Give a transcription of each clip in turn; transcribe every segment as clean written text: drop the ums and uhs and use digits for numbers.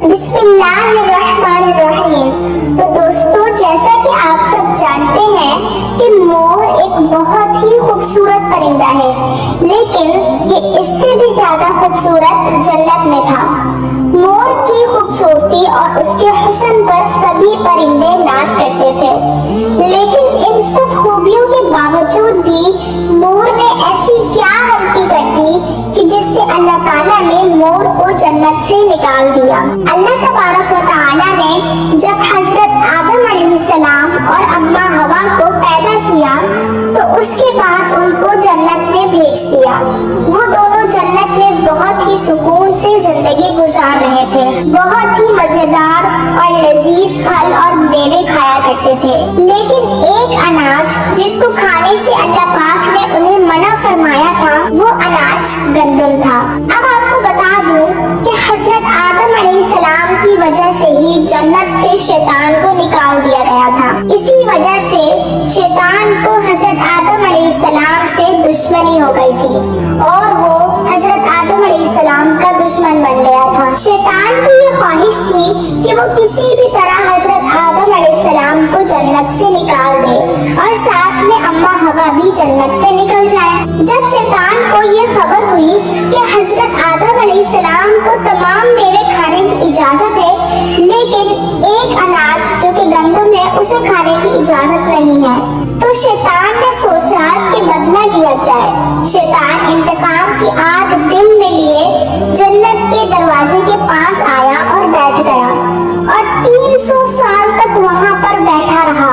बिस्मिल्लाहिर्रहमानिर्रहीम। तो दोस्तों, जैसा कि आप सब जानते हैं कि मोर एक बहुत ही खूबसूरत परिंदा है, लेकिन ये इससे भी ज्यादा खूबसूरत जन्नत में था। मोर की खूबसूरती और उसके हुस्न पर सभी परिंदे नाज करते थे, लेकिन इन सब खूबियों के बावजूद भी मोर ने ऐसी क्या गलती कर दी कि जिससे अल्लाह ताला ने मोर को जन्नत से निकाल दिया। अल्लाह तबारक व तआला ने जब हजरत आदम अलैहिस्सलाम और अम्मा हवा को पैदा किया तो उसके बाद उनको जन्नत में भेज दिया। वो दोनों जन्नत में बहुत ही सुकून से जिंदगी गुजार रहे थे, बहुत ही मजेदार और लजीज फल और मेवे खाया करते थे। लेकिन एक अनाज जिसको खाने से अल्लाह पाक ने उन्हें मना फरमाया था, वो अनाज गंदम था। अब आपको बता दूं कि हजरत आदम अलैहिस्सलाम की वजह से ही जन्नत से शैतान को निकाल दिया गया था। इसी वजह से शैतान को हजरत आदम अलैहिस्सलाम से दुश्मनी हो गई थी और वो हजरत आदम अलैहिस्सलाम का दुश्मन बन गया था। शैतान की ये ख्वाहिश थी कि वो किसी भी तरह हजरत आदम अलैहिस्सलाम को जन्नत से निकाल दे और साथ में अम्मा हवा भी जन्नत से निकल जाए। जब शैतान को ये खबर हुई कि हजरत आदम अलैहिस्सलाम को तमाम मेवे खाने की इजाजत है, लेकिन एक अनाज जो कि गंदम है उसे खाने की इजाजत नहीं है, तो शैतान ने सोचा कि बदला लिया जाए। शैतान इंतकाम की आग दिल में लिए जन्नत के दरवाजे के पास आया और बैठ गया और 300 साल तक वहाँ पर बैठा रहा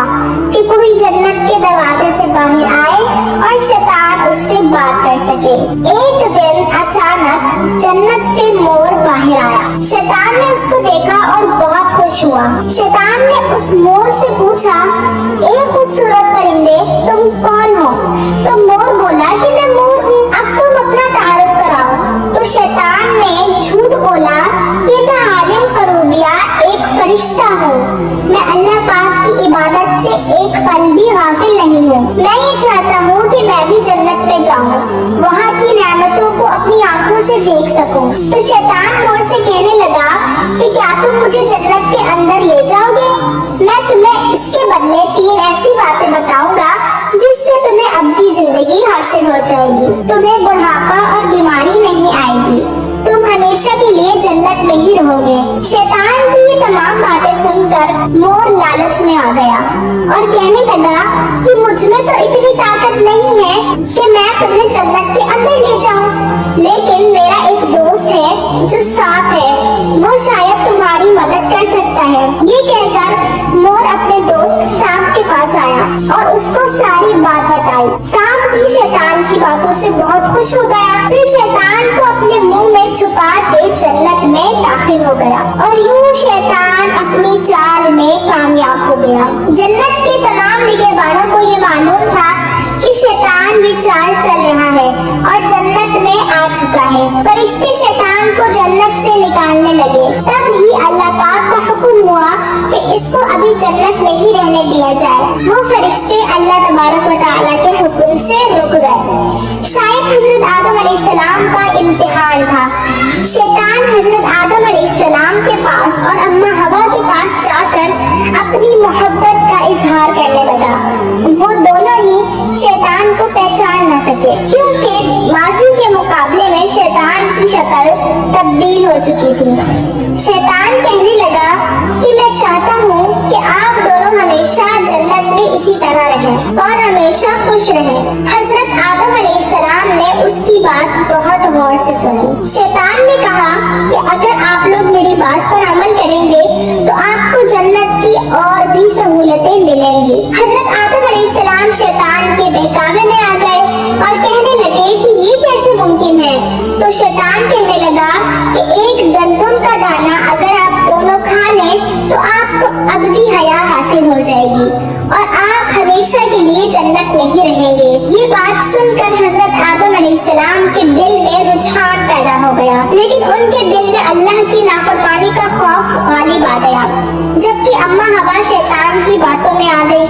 कि कोई जन्नत के दरवाजे से बाहर आए और शैतान उससे बात कर सके। एक दिन अचानक जन्नत से मोर बाहर आया। शैतान ने उसको देखा और बहुत खुश हुआ। शैतान ने उस मोर से पूछा, ए खूबसूरत परिंदे, तुम कौन हो? तो मोर बोला कि मैं मोर हूँ, अब तुम अपना तारुफ कराओ। तो शैतान ने झूठ बोला कि मैं आलिम करूबिया एक फरिश्ता हूँ, मैं अल्लाह पाक की इबादत से एक पल भी गाफिल नहीं हूँ। मैं ये चाहता हूँ कि मैं भी जन्नत में जाऊँ, वहाँ की नेमतों को अपनी आंखों से देख सकूँ। तो शैतान मोर से कहने लगा कि क्या तुम मुझे जन्नत के अंदर ले जाओगे? मैं तुम्हें इसके बदले 3 ऐसी बातें बताऊंगा जिससे तुम्हें अब्दी जिंदगी हासिल हो जाएगी, तुम्हें बुढ़ापा और बीमारी नहीं आएगी, तुम हमेशा के लिए जन्नत में ही रहोगे। शैतान की ये तमाम बातें सुनकर मोर लालच में आ गया और कहने लगा कि मुझ में तो इतनी ताकत नहीं है कि मैं तुम्हें जन्नत के अंदर ले जाऊं, लेकिन मेरा एक दोस्त है जो सांप है, वो शायद तुम्हारी मदद कर सकता है। ये कहकर मोर अपने दोस्त सांप के पास आया और उसको सारी बात बताई। सांप भी शैतान की बातों से बहुत खुश हो गया। फिर शैतान को अपने मुंह में छुपा के जन्नत में दाखिल हो गया और यूं शैतान अपनी चाल में कामयाब हो गया। जन्नत के तमाम निगहबानों को ये मालूम था कि शैतान भी चाल चल रहा है और जन्नत में आ चुका है। फरिश्ते शैतान को जन्नत से निकालने लगे। तब ही अल्लाह पाक का हुक्म हुआ कि इसको अभी जन्नत में ही रहने दिया जाए। वो फरिश्ते अल्लाह तबारक व तआला के हुक्म से रुक गए। शायद हजरत आदम अलैहिस्सलाम का इम्तिहान था। शैतान हजरत आदम अलैहिस्सलाम के पास और अम्मा हवा के पास जाकर अपनी मोहब्बत का इजहार करने लगा। वो दोनों ही शैतान को पहचान न सके, क्योंकि माजी के मुकाबले में शैतान की शक्ल तब्दील हो चुकी थी। शैतान कहने लगा कि मैं चाहता हूँ कि आप दोनों हमेशा जन्नत में इसी तरह रहें और हमेशा खुश रहें। हजरत आदम अलैहिस्सलाम ने उसकी बात बहुत गौर से सुनी। शैतान ने कहा कि अगर आप लोग मेरी बात पर अमल करेंगे तो आपको जन्नत की और भी सहूलतें मिलेंगी। हजरत आदम अलैहिस्सलाम शैतान के बहकावे में आ गए और कहने लगे कि ये कैसे मुमकिन है। तो शैतान कहने लगा कि एक गंदम का दाना अगर आप दोनों खा लें तो आपको अब्दी हया हासिल हो जाएगी और आप हमेशा के लिए जन्नत में ही रहेंगे। ये बात सुनकर हजरत आदम अलैहिस्सलाम के दिल में रुझान पैदा हो गया, लेकिन उनके दिल में अल्लाह की नाफरमानी का खौफ गालिब आ गया। जबकि अम्मा हवा शैतान की बातों में आ गई,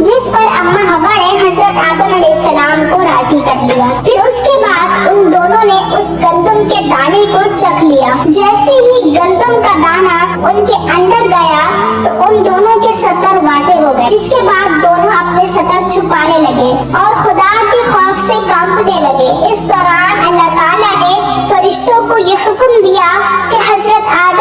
जिस पर अम्मा हवा ने हजरत आदम अलैहिस्सलाम को राजी कर लिया। फिर उसके बाद उन दोनों ने उस गंदम के दाने को चख लिया। जैसे ही गंदम का दाना दाना उनके अंदर गया तो उन दोनों के सतर वाज़ेह हो गए, जिसके बाद दोनों अपने सतर छुपाने लगे और खुदा के खौफ से कांपने लगे। इस दौरान अल्लाह ताला ने फरिश्तों को ये हुक्म दिया कि हजरत आदम